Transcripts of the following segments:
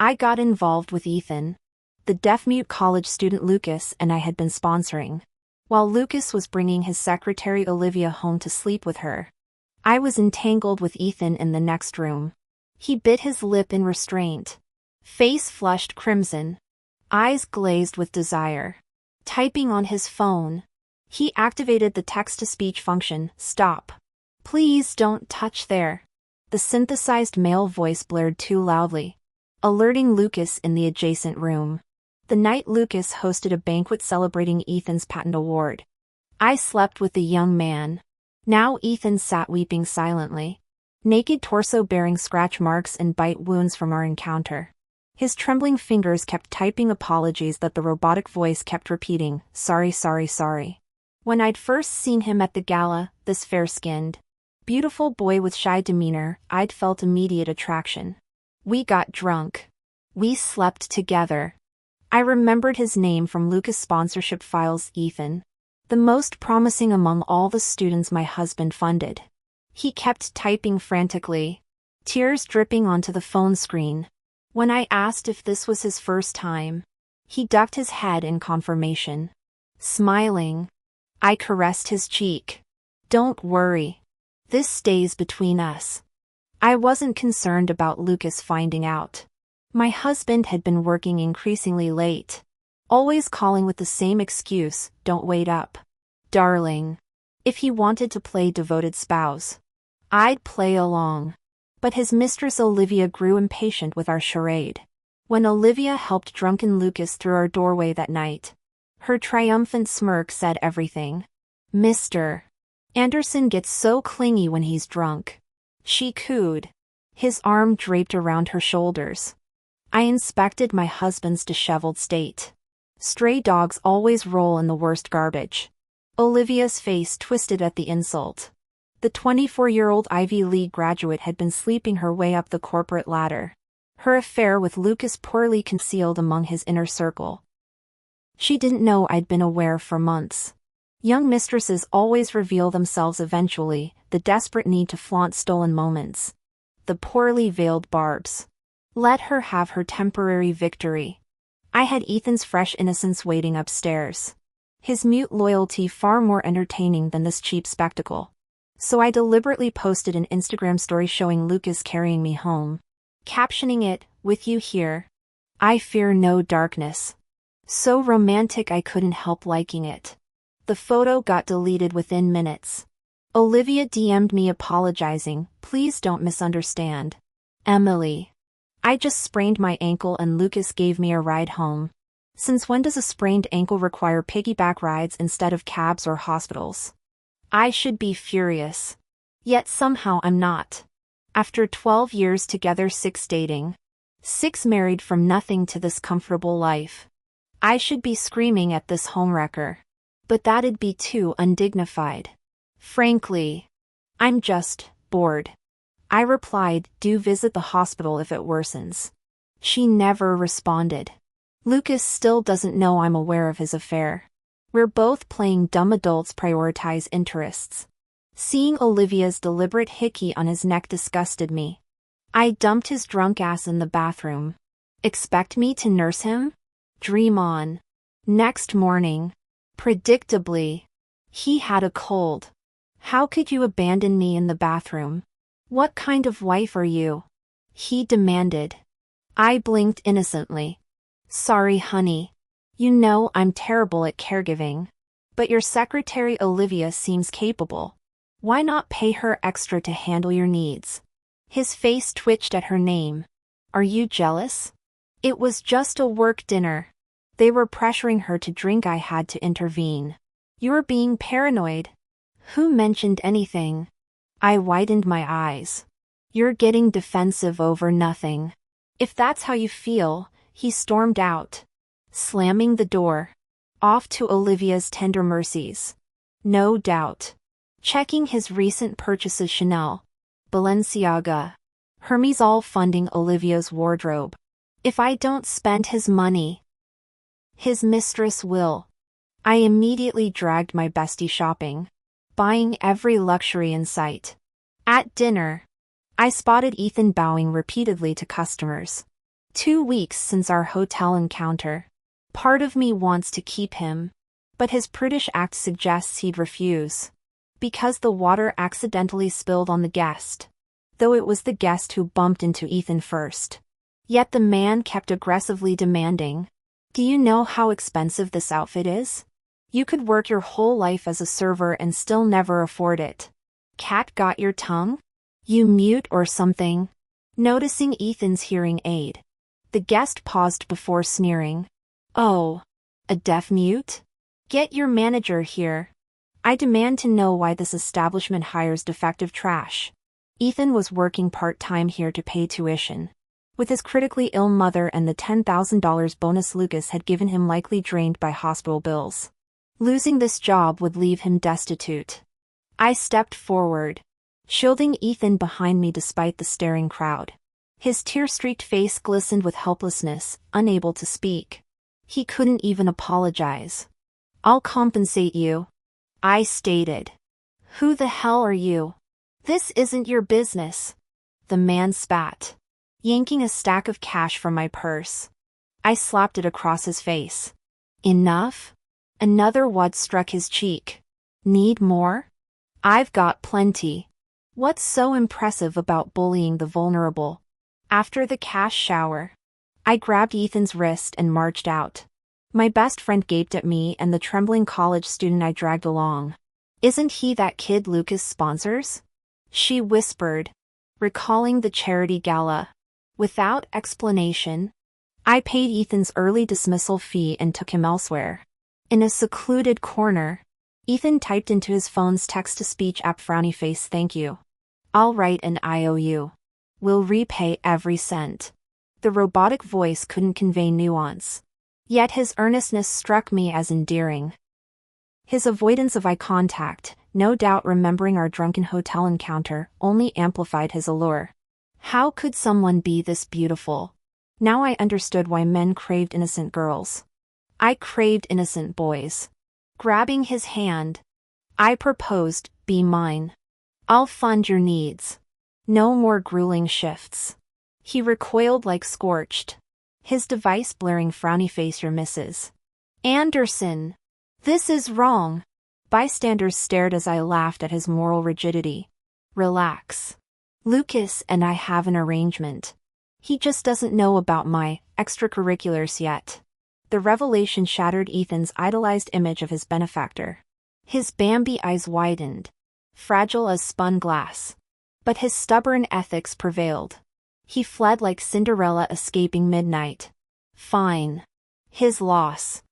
I got involved with Ethan, the deaf-mute college student Lucas and I had been sponsoring. While Lucas was bringing his secretary Olivia home to sleep with her, I was entangled with Ethan in the next room. He bit his lip in restraint. Face flushed crimson. Eyes glazed with desire. Typing on his phone. He activated the text-to-speech function. Stop. Please don't touch there. The synthesized male voice blared too loudly, alerting Lucas in the adjacent room. The night Lucas hosted a banquet celebrating Ethan's patent award. I slept with the young man. Now Ethan sat weeping silently, naked torso bearing scratch marks and bite wounds from our encounter. His trembling fingers kept typing apologies that the robotic voice kept repeating, sorry, sorry, sorry. When I'd first seen him at the gala, this fair-skinned, beautiful boy with shy demeanor, I'd felt immediate attraction. We got drunk. We slept together. I remembered his name from Lucas' sponsorship files, Ethan. The most promising among all the students my husband funded. He kept typing frantically, tears dripping onto the phone screen. When I asked if this was his first time, he ducked his head in confirmation. Smiling, I caressed his cheek. Don't worry. This stays between us. I wasn't concerned about Lucas finding out. My husband had been working increasingly late, always calling with the same excuse, don't wait up. Darling. If he wanted to play devoted spouse, I'd play along. But his mistress Olivia grew impatient with our charade. When Olivia helped drunken Lucas through our doorway that night, her triumphant smirk said everything. Mr. Anderson gets so clingy when he's drunk. She cooed, his arm draped around her shoulders. I inspected my husband's disheveled state. Stray dogs always roll in the worst garbage. Olivia's face twisted at the insult. The 24-year-old Ivy League graduate had been sleeping her way up the corporate ladder. Her affair with Lucas poorly concealed among his inner circle. She didn't know I'd been aware for months. Young mistresses always reveal themselves eventually, the desperate need to flaunt stolen moments. The poorly veiled barbs. Let her have her temporary victory. I had Ethan's fresh innocence waiting upstairs. His mute loyalty far more entertaining than this cheap spectacle. So I deliberately posted an Instagram story showing Lucas carrying me home, captioning it, with you here. I fear no darkness. So romantic I couldn't help liking it. The photo got deleted within minutes. Olivia DM'd me apologizing, please don't misunderstand. Emily. I just sprained my ankle and Lucas gave me a ride home. Since when does a sprained ankle require piggyback rides instead of cabs or hospitals? I should be furious. Yet somehow I'm not. After 12 years together, 6 dating, 6 married from nothing to this comfortable life, I should be screaming at this homewrecker. But that'd be too undignified. Frankly, I'm just bored. I replied, do visit the hospital if it worsens. She never responded. Lucas still doesn't know I'm aware of his affair. We're both playing dumb adults prioritize interests. Seeing Olivia's deliberate hickey on his neck disgusted me. I dumped his drunk ass in the bathroom. Expect me to nurse him? Dream on. Next morning, predictably, he had a cold. How could you abandon me in the bathroom? What kind of wife are you? He demanded. I blinked innocently. Sorry, honey. You know I'm terrible at caregiving. But your secretary Olivia seems capable. Why not pay her extra to handle your needs? His face twitched at her name. Are you jealous? It was just a work dinner. They were pressuring her to drink. I had to intervene. You're being paranoid. Who mentioned anything? I widened my eyes. You're getting defensive over nothing. If that's how you feel, he stormed out, slamming the door. Off to Olivia's tender mercies. No doubt. Checking his recent purchases: Chanel, Balenciaga, Hermes, all funding Olivia's wardrobe. If I don't spend his money, his mistress will. I immediately dragged my bestie shopping, buying every luxury in sight. At dinner, I spotted Ethan bowing repeatedly to customers. 2 weeks since our hotel encounter. Part of me wants to keep him, but his prudish act suggests he'd refuse. Because the water accidentally spilled on the guest. Though it was the guest who bumped into Ethan first. Yet the man kept aggressively demanding. Do you know how expensive this outfit is? You could work your whole life as a server and still never afford it. Cat got your tongue? You mute or something? Noticing Ethan's hearing aid. The guest paused before sneering. Oh, a deaf mute? Get your manager here. I demand to know why this establishment hires defective trash. Ethan was working part-time here to pay tuition. With his critically ill mother and the $10,000 bonus Lucas had given him likely drained by hospital bills. Losing this job would leave him destitute. I stepped forward, shielding Ethan behind me despite the staring crowd. His tear-streaked face glistened with helplessness, unable to speak. He couldn't even apologize. I'll compensate you, I stated. Who the hell are you? This isn't your business. The man spat, yanking a stack of cash from my purse. I slapped it across his face. Enough? Another wad struck his cheek. Need more? I've got plenty. What's so impressive about bullying the vulnerable? After the cash shower, I grabbed Ethan's wrist and marched out. My best friend gaped at me and the trembling college student I dragged along. Isn't he that kid Lucas sponsors? She whispered, recalling the charity gala. Without explanation, I paid Ethan's early dismissal fee and took him elsewhere. In a secluded corner, Ethan typed into his phone's text-to-speech app frowny face thank you. I'll write an IOU. We'll repay every cent. The robotic voice couldn't convey nuance. Yet his earnestness struck me as endearing. His avoidance of eye contact, no doubt remembering our drunken hotel encounter, only amplified his allure. How could someone be this beautiful? Now I understood why men craved innocent girls. I craved innocent boys. Grabbing his hand, I proposed, be mine. I'll fund your needs. No more grueling shifts. He recoiled like scorched. His device blaring frowny face your missus. Anderson! This is wrong. Bystanders stared as I laughed at his moral rigidity. Relax. Lucas and I have an arrangement. He just doesn't know about my extracurriculars yet. The revelation shattered Ethan's idolized image of his benefactor. His Bambi eyes widened, fragile as spun glass. But his stubborn ethics prevailed. He fled like Cinderella escaping midnight. Fine. His loss.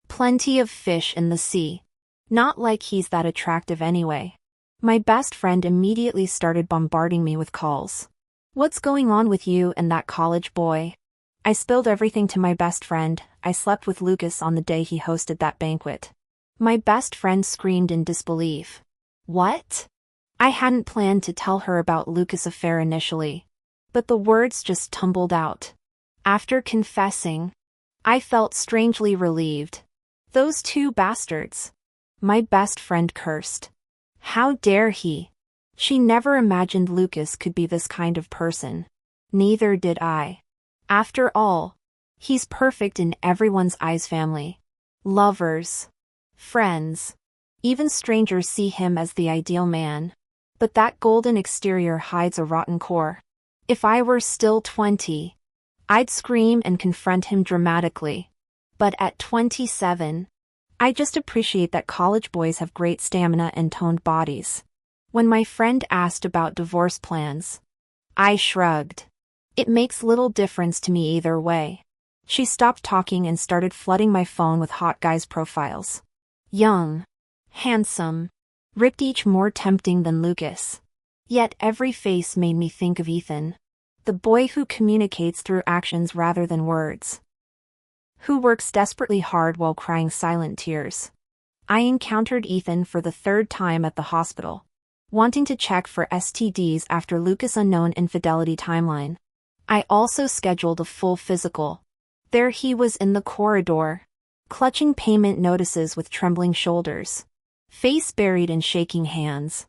Plenty of fish in the sea. Not like he's that attractive anyway. My best friend immediately started bombarding me with calls. What's going on with you and that college boy? I spilled everything to my best friend. I slept with Lucas on the day he hosted that banquet. My best friend screamed in disbelief. What? I hadn't planned to tell her about Lucas' affair initially. But the words just tumbled out. After confessing, I felt strangely relieved. Those two bastards. My best friend cursed. How dare he? She never imagined Lucas could be this kind of person. Neither did I. After all, he's perfect in everyone's eyes. Family, lovers, friends, even strangers see him as the ideal man. But that golden exterior hides a rotten core. If I were still 20, I'd scream and confront him dramatically. But at 27, I just appreciate that college boys have great stamina and toned bodies. When my friend asked about divorce plans, I shrugged. It makes little difference to me either way. She stopped talking and started flooding my phone with hot guys' profiles. Young, handsome, ripped, each more tempting than Lucas. Yet every face made me think of Ethan. The boy who communicates through actions rather than words. Who works desperately hard while crying silent tears. I encountered Ethan for the third time at the hospital, wanting to check for STDs after Lucas' unknown infidelity timeline. I also scheduled a full physical. There he was in the corridor, clutching payment notices with trembling shoulders, face buried in shaking hands.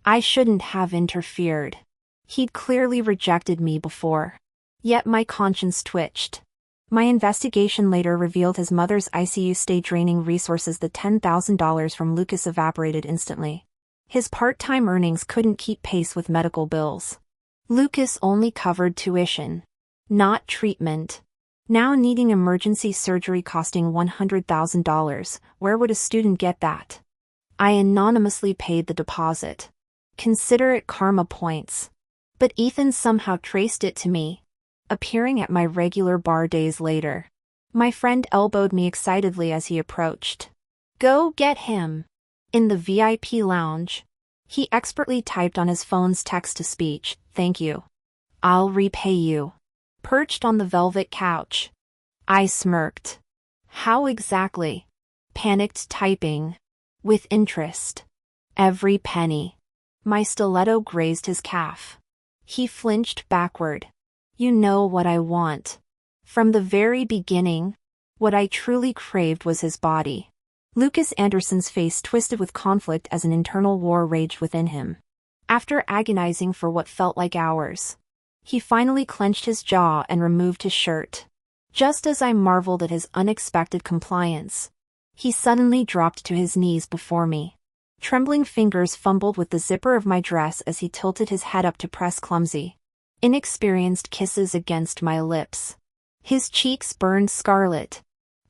I shouldn't have interfered. He'd clearly rejected me before. Yet my conscience twitched. My investigation later revealed his mother's ICU stay draining resources. The $10,000 from Lucas evaporated instantly. His part-time earnings couldn't keep pace with medical bills. Lucas only covered tuition, not treatment. Now needing emergency surgery costing $100,000, where would a student get that? I anonymously paid the deposit. Consider it karma points. But Ethan somehow traced it to me, appearing at my regular bar days later. My friend elbowed me excitedly as he approached. "Go get him." In the VIP lounge, he expertly typed on his phone's text-to-speech, "Thank you. I'll repay you." Perched on the velvet couch, I smirked. How exactly? Panicked typing. With interest. Every penny. My stiletto grazed his calf. He flinched backward. "You know what I want." From the very beginning, what I truly craved was his body. Lucas Anderson's face twisted with conflict as an internal war raged within him. After agonizing for what felt like hours, he finally clenched his jaw and removed his shirt. Just as I marveled at his unexpected compliance, he suddenly dropped to his knees before me. Trembling fingers fumbled with the zipper of my dress as he tilted his head up to press clumsy, inexperienced kisses against my lips. His cheeks burned scarlet,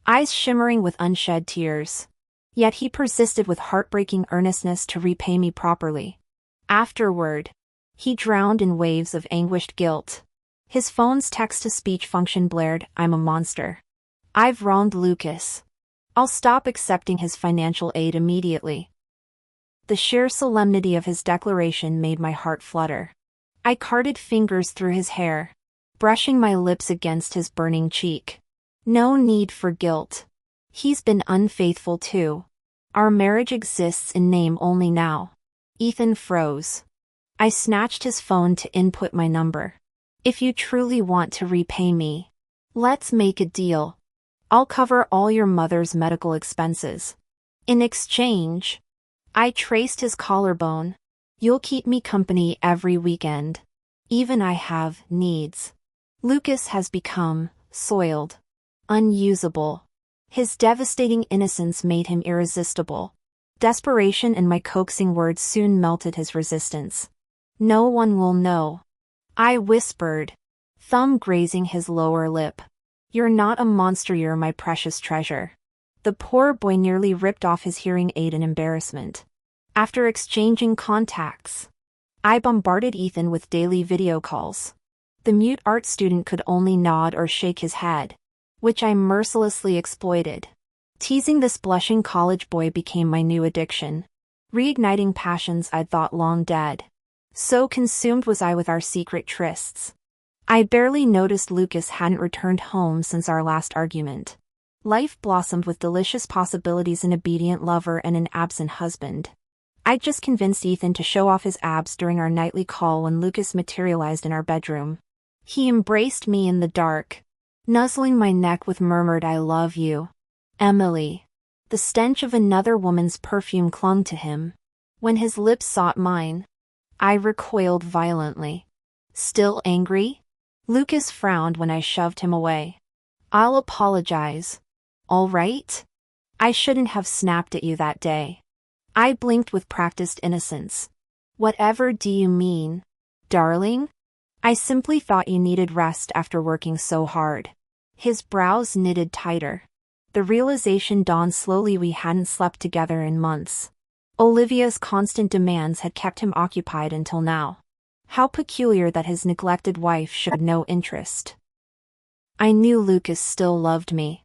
eyes shimmering with unshed tears. Yet he persisted with heartbreaking earnestness to repay me properly. Afterward, he drowned in waves of anguished guilt. His phone's text-to-speech function blared, "I'm a monster. I've wronged Lucas. I'll stop accepting his financial aid immediately." The sheer solemnity of his declaration made my heart flutter. I carted fingers through his hair, brushing my lips against his burning cheek. No need for guilt. He's been unfaithful too. Our marriage exists in name only now. Ethan froze. I snatched his phone to input my number. "If you truly want to repay me, let's make a deal. I'll cover all your mother's medical expenses. In exchange," I traced his collarbone, "you'll keep me company every weekend. Even I have needs." Lucas has become soiled, unusable. His devastating innocence made him irresistible. Desperation and my coaxing words soon melted his resistance. "No one will know," I whispered, thumb grazing his lower lip. "You're not a monster, you're my precious treasure." The poor boy nearly ripped off his hearing aid in embarrassment. After exchanging contacts, I bombarded Ethan with daily video calls. The mute art student could only nod or shake his head, which I mercilessly exploited. Teasing this blushing college boy became my new addiction, reigniting passions I'd thought long dead. So consumed was I with our secret trysts, I barely noticed Lucas hadn't returned home since our last argument. Life blossomed with delicious possibilities: an obedient lover and an absent husband. I'd just convinced Ethan to show off his abs during our nightly call when Lucas materialized in our bedroom. He embraced me in the dark, nuzzling my neck with murmured, "I love you, Emily." The stench of another woman's perfume clung to him. When his lips sought mine, I recoiled violently. "Still angry?" Lucas frowned when I shoved him away. "I'll apologize. All right? I shouldn't have snapped at you that day." I blinked with practiced innocence. "Whatever do you mean, darling? I simply thought you needed rest after working so hard." His brows knitted tighter. The realization dawned slowly: we hadn't slept together in months. Olivia's constant demands had kept him occupied until now. How peculiar that his neglected wife showed no interest. I knew Lucas still loved me.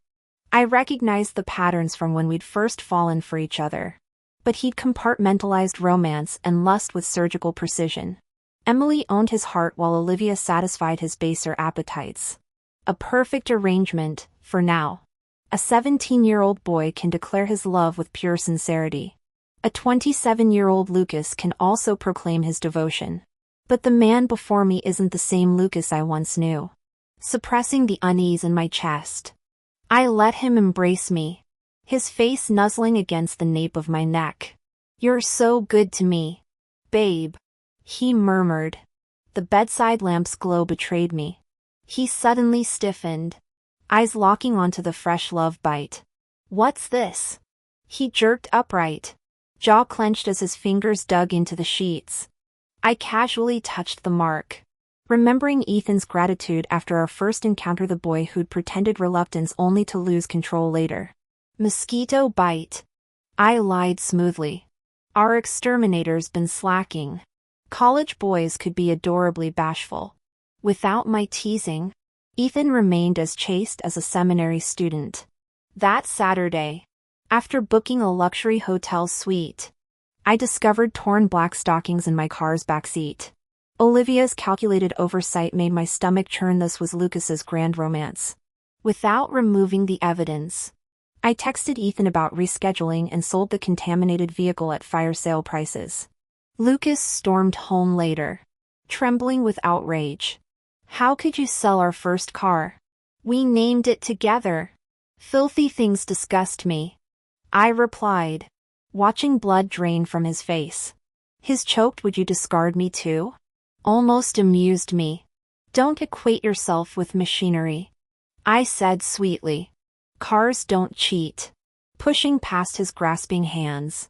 I recognized the patterns from when we'd first fallen for each other. But he'd compartmentalized romance and lust with surgical precision. Emily owned his heart while Olivia satisfied his baser appetites. A perfect arrangement, for now. A 17-year-old boy can declare his love with pure sincerity. A 27-year-old Lucas can also proclaim his devotion. But the man before me isn't the same Lucas I once knew. Suppressing the unease in my chest, I let him embrace me, his face nuzzling against the nape of my neck. "You're so good to me, babe," he murmured. The bedside lamp's glow betrayed me. He suddenly stiffened, eyes locking onto the fresh love bite. What's this? He jerked upright, jaw clenched as his fingers dug into the sheets. I casually touched the mark, remembering Ethan's gratitude after our first encounter, the boy who'd pretended reluctance only to lose control later. Mosquito bite. I lied smoothly. Our exterminator's been slacking. College boys could be adorably bashful. Without my teasing, Ethan remained as chaste as a seminary student. That Saturday, after booking a luxury hotel suite, I discovered torn black stockings in my car's backseat. Olivia's calculated oversight made my stomach churn. This was Lucas's grand romance. Without removing the evidence, I texted Ethan about rescheduling and sold the contaminated vehicle at fire sale prices. Lucas stormed home later, trembling with outrage. How could you sell our first car? We named it together. Filthy things disgust me. I replied, watching blood drain from his face. His choked "Would you discard me too?" almost amused me. Don't equate yourself with machinery, I said sweetly. Cars don't cheat. Pushing past his grasping hands,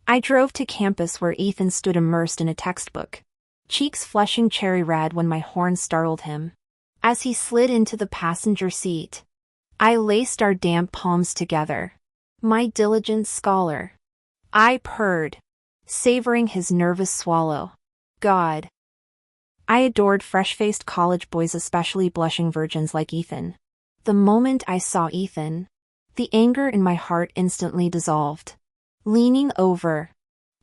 I drove to campus where Ethan stood immersed in a textbook, cheeks flushing cherry red when my horn startled him. As he slid into the passenger seat, I laced our damp palms together. My diligent scholar, I purred, savoring his nervous swallow. God. I adored fresh-faced college boys, especially blushing virgins like Ethan. The moment I saw Ethan, the anger in my heart instantly dissolved. Leaning over,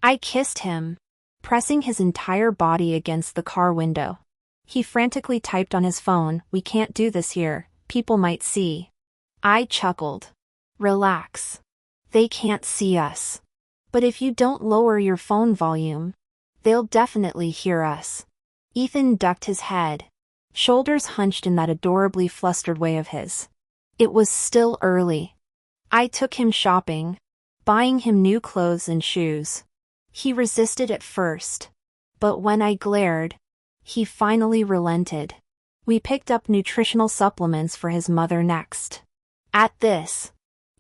I kissed him, pressing his entire body against the car window. He frantically typed on his phone, "We can't do this here, people might see." I chuckled. Relax. They can't see us. But if you don't lower your phone volume, they'll definitely hear us. Ethan ducked his head, shoulders hunched in that adorably flustered way of his. It was still early. I took him shopping, buying him new clothes and shoes. He resisted at first, but when I glared, he finally relented. We picked up nutritional supplements for his mother next. At this,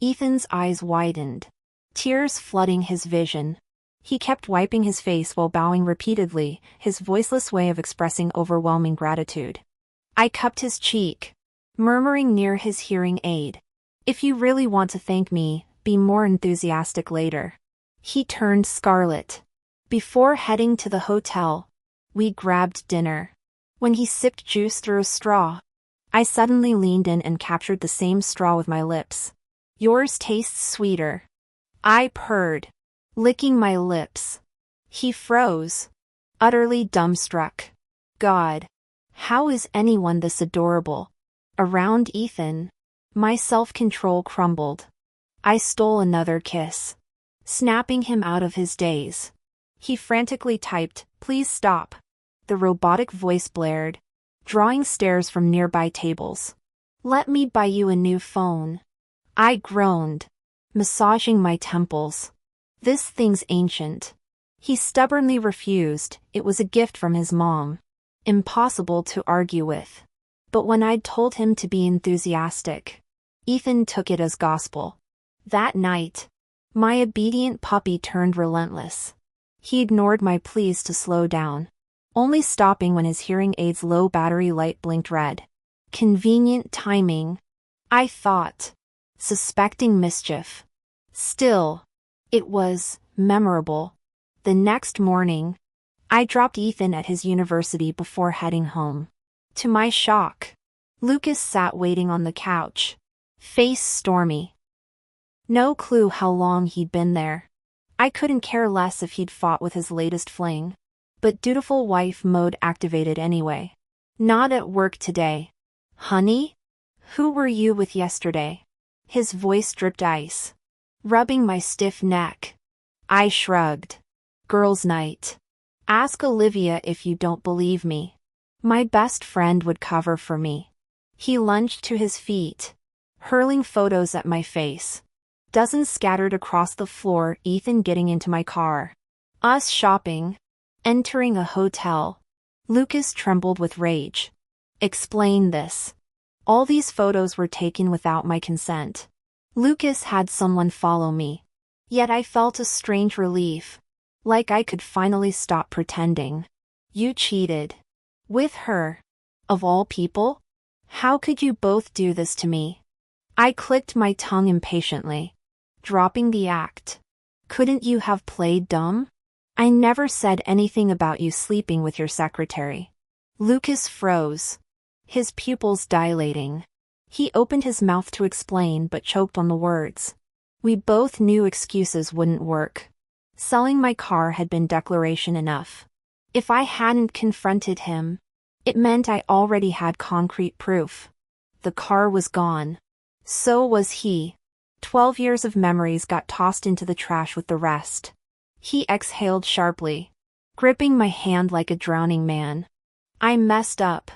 Ethan's eyes widened, tears flooding his vision. He kept wiping his face while bowing repeatedly, his voiceless way of expressing overwhelming gratitude. I cupped his cheek, murmuring near his hearing aid, "If you really want to thank me, be more enthusiastic later." He turned scarlet. Before heading to the hotel, we grabbed dinner. When he sipped juice through a straw, I suddenly leaned in and captured the same straw with my lips. "Yours tastes sweeter," I purred, licking my lips. He froze, utterly dumbstruck. God, how is anyone this adorable? Around Ethan, my self-control crumbled. I stole another kiss, snapping him out of his daze. He frantically typed, "Please stop." The robotic voice blared, drawing stares from nearby tables. "Let me buy you a new phone," I groaned, massaging my temples. "This thing's ancient." He stubbornly refused. It was a gift from his mom. Impossible to argue with. But when I'd told him to be enthusiastic, Ethan took it as gospel. That night, my obedient puppy turned relentless. He ignored my pleas to slow down, only stopping when his hearing aid's low battery light blinked red. Convenient timing, I thought, suspecting mischief. Still, it was memorable. The next morning, I dropped Ethan at his university before heading home. To my shock, Lucas sat waiting on the couch, face stormy. No clue how long he'd been there. I couldn't care less if he'd fought with his latest fling. But dutiful wife mode activated anyway. "Not at work today. Honey? Who were you with yesterday?" His voice dripped ice, rubbing my stiff neck. I shrugged. "Girls' night. Ask Olivia if you don't believe me." My best friend would cover for me. He lunged to his feet, hurling photos at my face. Dozens scattered across the floor. Ethan getting into my car. Us shopping. Entering a hotel. Lucas trembled with rage. Explain this. All these photos were taken without my consent. Lucas had someone follow me. Yet I felt a strange relief. Like I could finally stop pretending. You cheated. With her. Of all people? How could you both do this to me? I clicked my tongue impatiently. Dropping the act. Couldn't you have played dumb? I never said anything about you sleeping with your secretary. Lucas froze. His pupils dilating. He opened his mouth to explain but choked on the words. We both knew excuses wouldn't work. Selling my car had been declaration enough. If I hadn't confronted him, it meant I already had concrete proof. The car was gone. So was he. 12 years of memories got tossed into the trash with the rest. He exhaled sharply, gripping my hand like a drowning man. I messed up.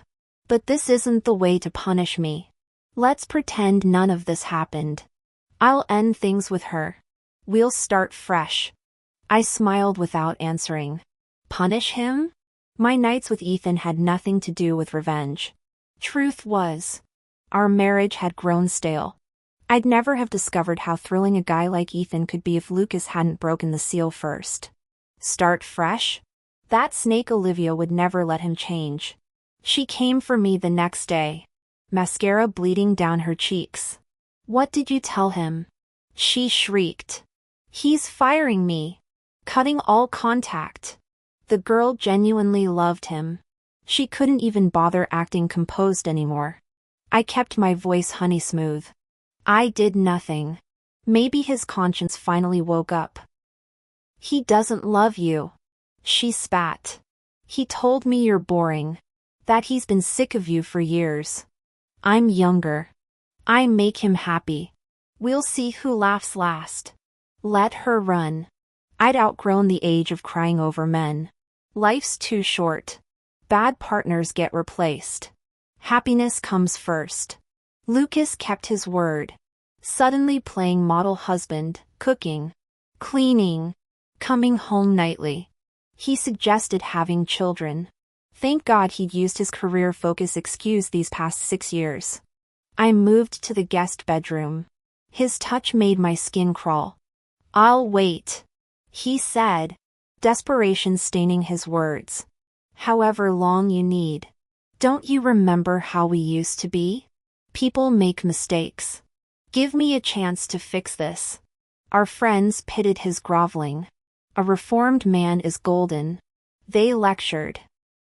But this isn't the way to punish me. Let's pretend none of this happened. I'll end things with her. We'll start fresh. I smiled without answering. Punish him? My nights with Ethan had nothing to do with revenge. Truth was, our marriage had grown stale. I'd never have discovered how thrilling a guy like Ethan could be if Lucas hadn't broken the seal first. Start fresh? That snake Olivia would never let him change. She came for me the next day. Mascara bleeding down her cheeks. What did you tell him? She shrieked. He's firing me. Cutting all contact. The girl genuinely loved him. She couldn't even bother acting composed anymore. I kept my voice honey smooth. I did nothing. Maybe his conscience finally woke up. He doesn't love you. She spat. He told me you're boring. That he's been sick of you for years. I'm younger. I make him happy. We'll see who laughs last. Let her run. I'd outgrown the age of crying over men. Life's too short. Bad partners get replaced. Happiness comes first. Lucas kept his word. Suddenly playing model husband, cooking, cleaning, coming home nightly. He suggested having children. Thank God he'd used his career focus excuse these past 6 years. I moved to the guest bedroom. His touch made my skin crawl. I'll wait, he said, desperation staining his words. However long you need. Don't you remember how we used to be? People make mistakes. Give me a chance to fix this. Our friends pitied his groveling. A reformed man is golden. They lectured.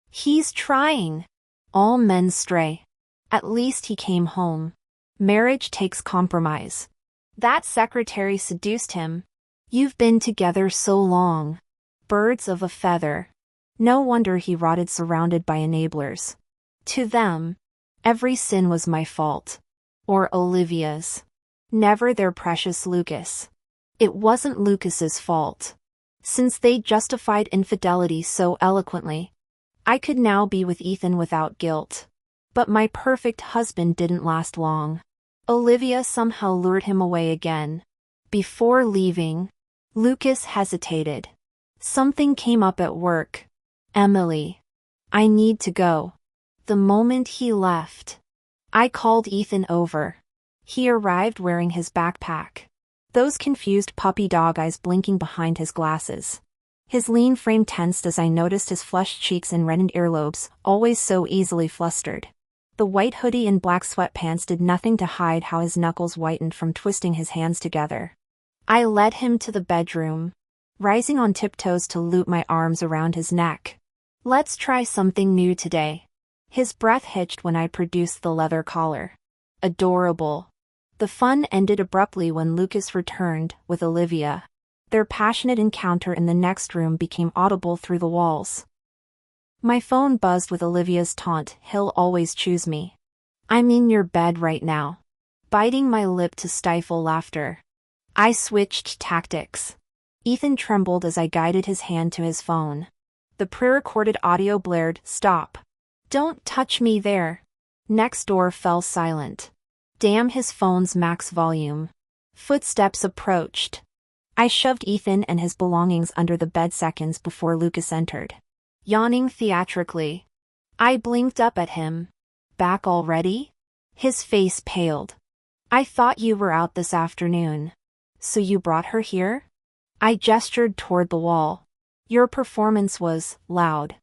He's trying. All men stray. At least he came home. Marriage takes compromise. That secretary seduced him. You've been together so long. Birds of a feather. No wonder he rotted surrounded by enablers. To them, every sin was my fault. Or Olivia's. Never their precious Lucas. It wasn't Lucas's fault. Since they justified infidelity so eloquently, I could now be with Ethan without guilt. But my perfect husband didn't last long. Olivia somehow lured him away again. Before leaving, Lucas hesitated. Something came up at work. Emily. I need to go. The moment he left, I called Ethan over. He arrived wearing his backpack. Those confused puppy dog eyes blinking behind his glasses. His lean frame tensed as I noticed his flushed cheeks and reddened earlobes, always so easily flustered. The white hoodie and black sweatpants did nothing to hide how his knuckles whitened from twisting his hands together. I led him to the bedroom, rising on tiptoes to loop my arms around his neck. Let's try something new today. His breath hitched when I produced the leather collar. Adorable. The fun ended abruptly when Lucas returned with Olivia. Their passionate encounter in the next room became audible through the walls. My phone buzzed with Olivia's taunt, "He'll always choose me." I'm in your bed right now. Biting my lip to stifle laughter. I switched tactics. Ethan trembled as I guided his hand to his phone. The pre-recorded audio blared, "Stop. Don't touch me there." Next door fell silent. Damn his phone's max volume. Footsteps approached. I shoved Ethan and his belongings under the bed seconds before Lucas entered. Yawning theatrically, I blinked up at him. Back already? His face paled. I thought you were out this afternoon. So you brought her here? I gestured toward the wall. Your performance was loud.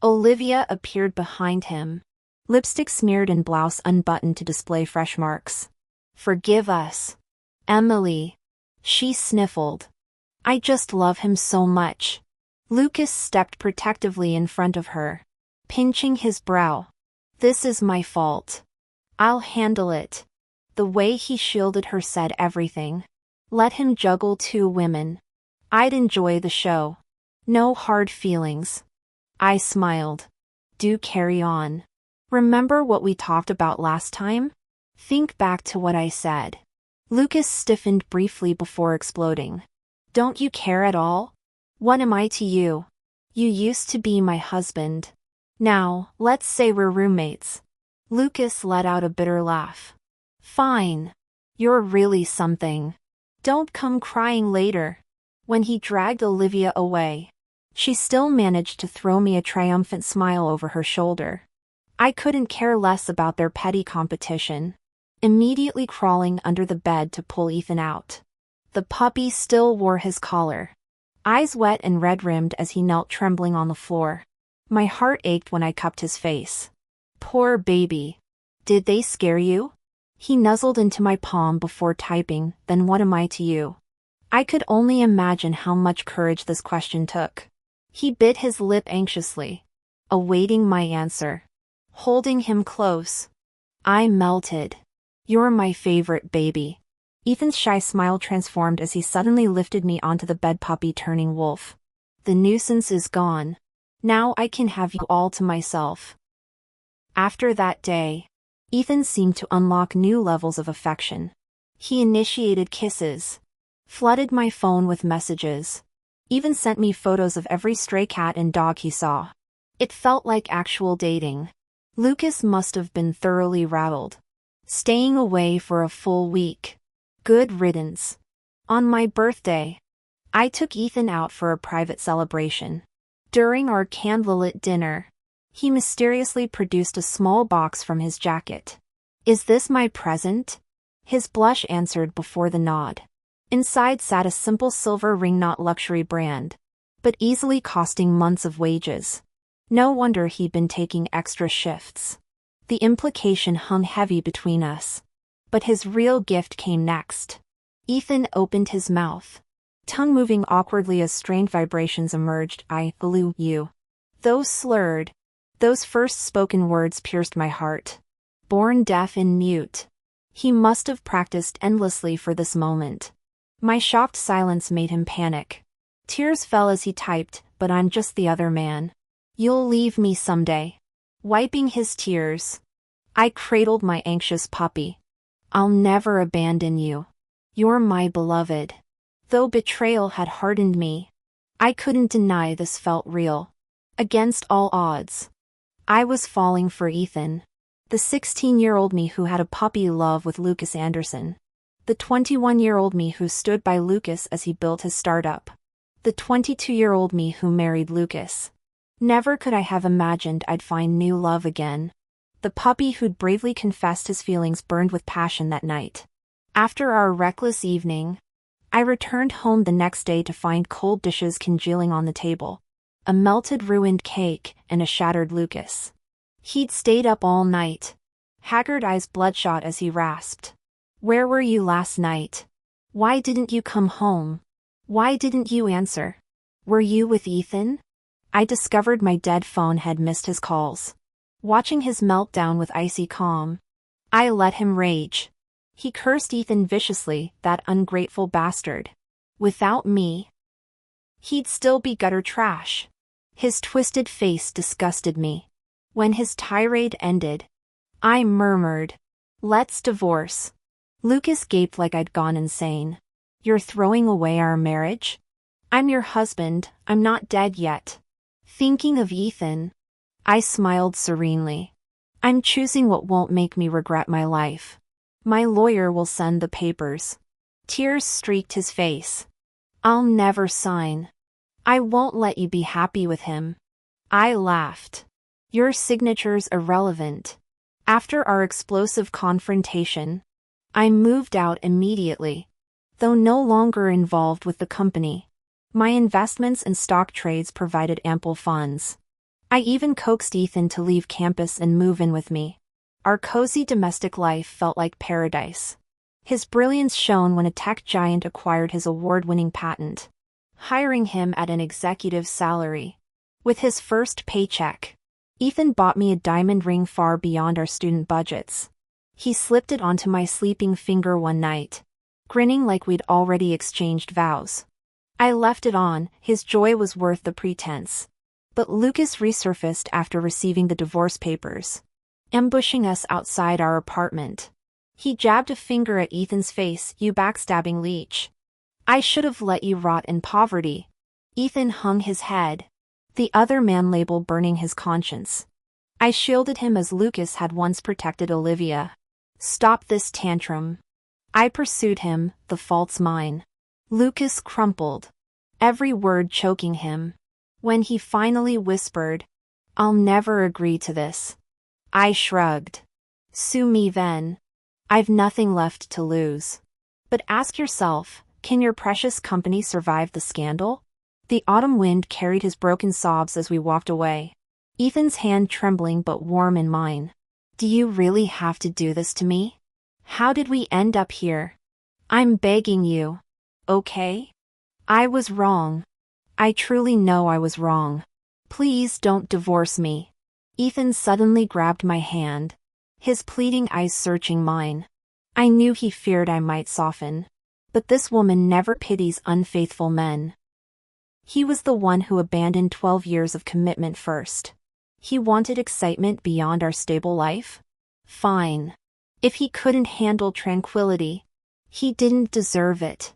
Olivia appeared behind him. Lipstick smeared and blouse unbuttoned to display fresh marks. Forgive us, Emily. She sniffled. I just love him so much. Lucas stepped protectively in front of her, pinching his brow. This is my fault. I'll handle it. The way he shielded her said everything. Let him juggle two women. I'd enjoy the show. No hard feelings. I smiled. Do carry on. Remember what we talked about last time? Think back to what I said. Lucas stiffened briefly before exploding. Don't you care at all? What am I to you? You used to be my husband. Now, let's say we're roommates. Lucas let out a bitter laugh. Fine. You're really something. Don't come crying later. When he dragged Olivia away, she still managed to throw me a triumphant smile over her shoulder. I couldn't care less about their petty competition. Immediately crawling under the bed to pull Ethan out. The puppy still wore his collar. Eyes wet and red-rimmed as he knelt trembling on the floor. My heart ached when I cupped his face. Poor baby. Did they scare you? He nuzzled into my palm before typing, then what am I to you? I could only imagine how much courage this question took. He bit his lip anxiously, awaiting my answer. Holding him close, I melted. You're my favorite baby. Ethan's shy smile transformed as he suddenly lifted me onto the bed, puppy turning wolf. The nuisance is gone. Now I can have you all to myself. After that day, Ethan seemed to unlock new levels of affection. He initiated kisses, flooded my phone with messages, even sent me photos of every stray cat and dog he saw. It felt like actual dating. Lucas must have been thoroughly rattled. Staying away for a full week. Good riddance. On my birthday, I took Ethan out for a private celebration. During our candlelit dinner, he mysteriously produced a small box from his jacket. Is this my present? His blush answered before the nod. Inside sat a simple silver ring, not luxury brand, but easily costing months of wages. No wonder he'd been taking extra shifts. The implication hung heavy between us. But his real gift came next. Ethan opened his mouth, tongue moving awkwardly as strained vibrations emerged. I blew you. Those first spoken words pierced my heart. Born deaf and mute, he must have practiced endlessly for this moment. My shocked silence made him panic. Tears fell as he typed, but I'm just the other man. You'll leave me someday. Wiping his tears, I cradled my anxious puppy. I'll never abandon you. You're my beloved. Though betrayal had hardened me, I couldn't deny this felt real. Against all odds, I was falling for Ethan. The 16-year-old me who had a puppy love with Lucas Anderson. The 21-year-old me who stood by Lucas as he built his startup. The 22-year-old me who married Lucas. Never could I have imagined I'd find new love again. The puppy who'd bravely confessed his feelings burned with passion that night. After our reckless evening, I returned home the next day to find cold dishes congealing on the table. A melted ruined cake and a shattered Lucas. He'd stayed up all night, haggard eyes bloodshot as he rasped. Where were you last night? Why didn't you come home? Why didn't you answer? Were you with Ethan? I discovered my dead phone had missed his calls. Watching his meltdown with icy calm, I let him rage. He cursed Ethan viciously, that ungrateful bastard. Without me, he'd still be gutter trash. His twisted face disgusted me. When his tirade ended, I murmured, "Let's divorce." Lucas gaped like I'd gone insane. You're throwing away our marriage? I'm your husband, I'm not dead yet. Thinking of Ethan, I smiled serenely. I'm choosing what won't make me regret my life. My lawyer will send the papers. Tears streaked his face. I'll never sign. I won't let you be happy with him. I laughed. Your signature's irrelevant. After our explosive confrontation, I moved out immediately. Though no longer involved with the company, my investments and stock trades provided ample funds. I even coaxed Ethan to leave campus and move in with me. Our cozy domestic life felt like paradise. His brilliance shone when a tech giant acquired his award-winning patent, hiring him at an executive salary. With his first paycheck, Ethan bought me a diamond ring far beyond our student budgets. He slipped it onto my sleeping finger one night, grinning like we'd already exchanged vows. I left it on. His joy was worth the pretense. But Lucas resurfaced after receiving the divorce papers, ambushing us outside our apartment. He jabbed a finger at Ethan's face. "You backstabbing leech. I should have let you rot in poverty." Ethan hung his head, the other man label burning his conscience. I shielded him as Lucas had once protected Olivia. "Stop this tantrum." I pursued him, "The fault's mine." Lucas crumpled, every word choking him. When he finally whispered, "I'll never agree to this," I shrugged. "Sue me then. I've nothing left to lose." But ask yourself, can your precious company survive the scandal? The autumn wind carried his broken sobs as we walked away, Ethan's hand trembling but warm in mine. "Do you really have to do this to me? How did we end up here? I'm begging you. Okay? I was wrong. I truly know I was wrong. Please don't divorce me." Ethan suddenly grabbed my hand, his pleading eyes searching mine. I knew he feared I might soften. But this woman never pities unfaithful men. He was the one who abandoned 12 years of commitment first. He wanted excitement beyond our stable life? Fine. If he couldn't handle tranquility, he didn't deserve it.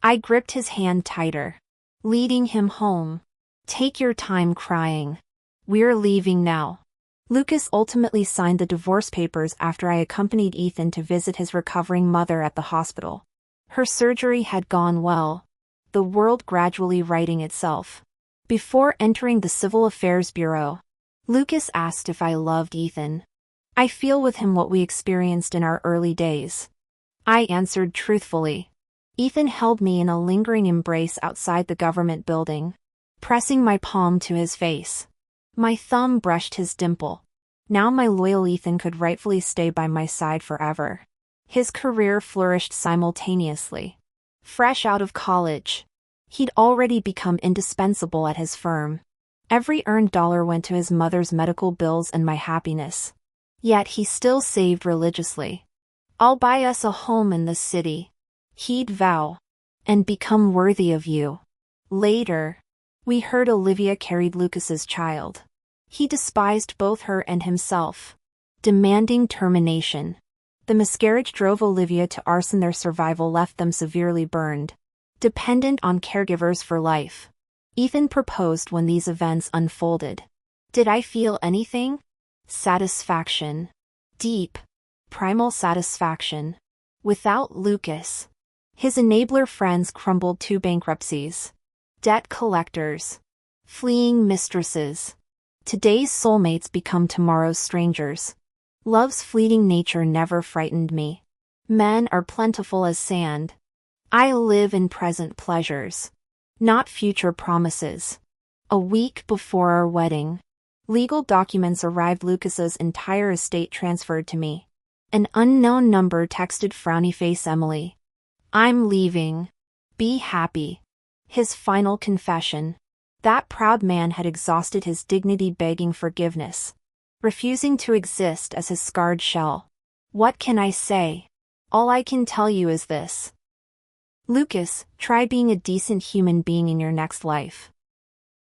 I gripped his hand tighter, leading him home. "Take your time crying. We're leaving now." Lucas ultimately signed the divorce papers after I accompanied Ethan to visit his recovering mother at the hospital. Her surgery had gone well, the world gradually righting itself. Before entering the Civil Affairs Bureau, Lucas asked if I loved Ethan. "I feel with him what we experienced in our early days." I answered truthfully. Ethan held me in a lingering embrace outside the government building, pressing my palm to his face. My thumb brushed his dimple. Now my loyal Ethan could rightfully stay by my side forever. His career flourished simultaneously. Fresh out of college, he'd already become indispensable at his firm. Every earned dollar went to his mother's medical bills and my happiness. Yet he still saved religiously. "I'll buy us a home in the city," he'd vow, "and become worthy of you." Later, we heard Olivia carried Lucas's child. He despised both her and himself, demanding termination. The miscarriage drove Olivia to arson. Their survival left them severely burned, dependent on caregivers for life. Ethan proposed when these events unfolded. Did I feel anything? Satisfaction. Deep, primal satisfaction. Without Lucas, his enabler friends crumbled to bankruptcies, debt collectors, fleeing mistresses. Today's soulmates become tomorrow's strangers. Love's fleeting nature never frightened me. Men are plentiful as sand. I live in present pleasures, not future promises. A week before our wedding, legal documents arrived. Lucas's entire estate transferred to me. An unknown number texted frowny face Emily. "I'm leaving. Be happy." His final confession. That proud man had exhausted his dignity begging forgiveness, refusing to exist as his scarred shell. What can I say? All I can tell you is this. Lucas, try being a decent human being in your next life.